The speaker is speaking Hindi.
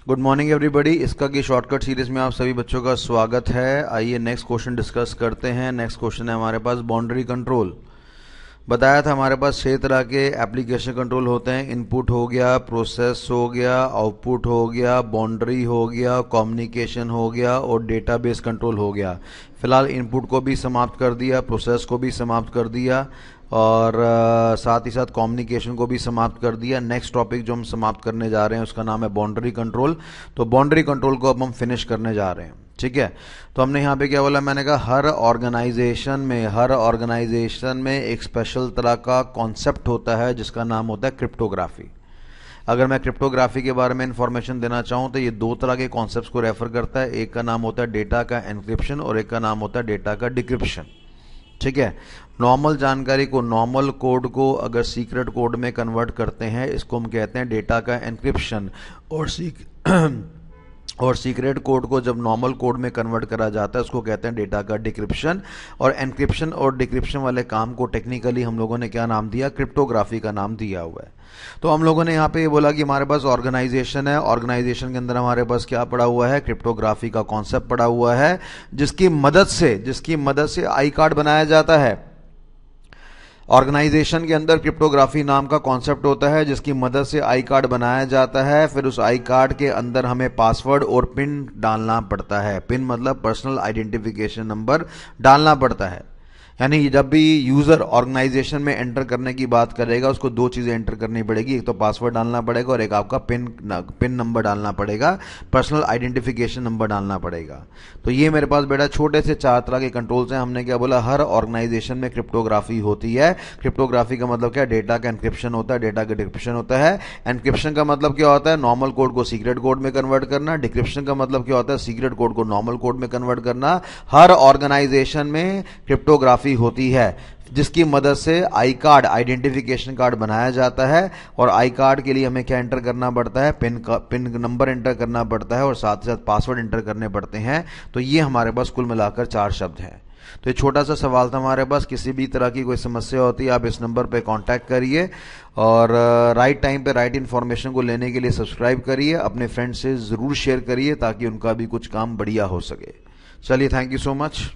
Good morning everybody. इसका की शॉर्टकट सीरीज में आप सभी बच्चों का स्वागत है। आइए नेक्स्ट क्वेश्चन डिस्कस करते हैं। नेक्स्ट क्वेश्चन है हमारे पास बाउंड्री कंट्रोल। बताया था हमारे पास 6 तरह के एप्लीकेशन कंट्रोल होते हैं। इनपुट हो गया, प्रोसेस हो गया, आउटपुट हो गया, बाउंड्री हो गया, कम्युनिकेशन हो गया और डेटाबेस कंट्रोल हो गया। फिलहाल इनपुट को भी समाप्त कर दिया, प्रोसेस को भी समाप्त कर दिया और साथ ही साथ कम्युनिकेशन को भी समाप्त कर दिया। नेक्स्ट टॉपिक जो हम समाप्त करने जा रहे हैं उसका नाम है बाउंड्री कंट्रोल। तो बाउंड्री कंट्रोल को अब हम फिनिश करने जा रहे हैं, ठीक है। तो हमने यहाँ पे क्या बोला, मैंने कहा हर ऑर्गेनाइजेशन में एक स्पेशल तरह का कॉन्सेप्ट होता है जिसका नाम होता है क्रिप्टोग्राफी। अगर मैं क्रिप्टोग्राफी के बारे में इंफॉर्मेशन देना चाहूँ तो ये 2 तरह के कॉन्सेप्ट्स को रेफर करता है। एक का नाम होता है डेटा का एन्क्रिप्शन और एक का नाम होता है डेटा का डिक्रिप्शन, ठीक है। नॉर्मल जानकारी को, नॉर्मल कोड को अगर सीक्रेट कोड में कन्वर्ट करते हैं इसको हम कहते हैं डेटा का एन्क्रिप्शन। और सीक्रेट कोड को जब नॉर्मल कोड में कन्वर्ट करा जाता है उसको कहते हैं डेटा का डिक्रिप्शन। और एन्क्रिप्शन और डिक्रिप्शन वाले काम को टेक्निकली हम लोगों ने क्या नाम दिया, क्रिप्टोग्राफी का नाम दिया हुआ है। तो हम लोगों ने यहाँ पे ये बोला कि हमारे पास ऑर्गेनाइजेशन है, ऑर्गेनाइजेशन के अंदर हमारे पास क्या पड़ा हुआ है, क्रिप्टोग्राफी का कॉन्सेप्ट पड़ा हुआ है जिसकी मदद से आई कार्ड बनाया जाता है। ऑर्गेनाइजेशन के अंदर क्रिप्टोग्राफी नाम का कॉन्सेप्ट होता है जिसकी मदद से आई कार्ड बनाया जाता है। फिर उस आई कार्ड के अंदर हमें पासवर्ड और पिन डालना पड़ता है। पिन मतलब पर्सनल आइडेंटिफिकेशन नंबर डालना पड़ता है। यानी जब भी यूजर ऑर्गेनाइजेशन में एंटर करने की बात करेगा उसको 2 चीजें एंटर करनी पड़ेगी, एक तो पासवर्ड डालना पड़ेगा और एक आपका पिन नंबर डालना पड़ेगा, पर्सनल आइडेंटिफिकेशन नंबर डालना पड़ेगा। तो ये मेरे पास बेटा छोटे से 4 तरह के कंट्रोल्स हैं। हमने क्या बोला, हर ऑर्गेनाइजेशन में क्रिप्टोग्राफी होती है। क्रिप्टोग्राफी का मतलब क्या, डेटा का एन्क्रिप्शन होता है, डेटा का डिक्रिप्शन होता है। एन्क्रिप्शन का मतलब क्या होता है, नॉर्मल कोड को सीक्रेट कोड में कन्वर्ट करना। डिक्रिप्शन का मतलब क्या होता है, सीक्रेट कोड को नॉर्मल कोड में कन्वर्ट करना। हर ऑर्गेनाइजेशन में क्रिप्टोग्राफी होती है जिसकी मदद से आई कार्ड, आइडेंटिफिकेशन कार्ड बनाया जाता है। और आई कार्ड के लिए हमें क्या एंटर करना पड़ता है, पिन नंबर एंटर करना पड़ता है और साथ ही साथ पासवर्ड एंटर करने पड़ते हैं। तो ये हमारे पास कुल मिलाकर 4 शब्द हैं। तो ये छोटा सा सवाल था हमारे पास। किसी भी तरह की कोई समस्या होती है आप इस नंबर पे कांटेक्ट करिए और राइट टाइम पे राइट इन्फॉर्मेशन को लेने के लिए सब्सक्राइब करिए। अपने फ्रेंड्स से जरूर शेयर करिए ताकि उनका भी कुछ काम बढ़िया हो सके। चलिए, थैंक यू सो मच।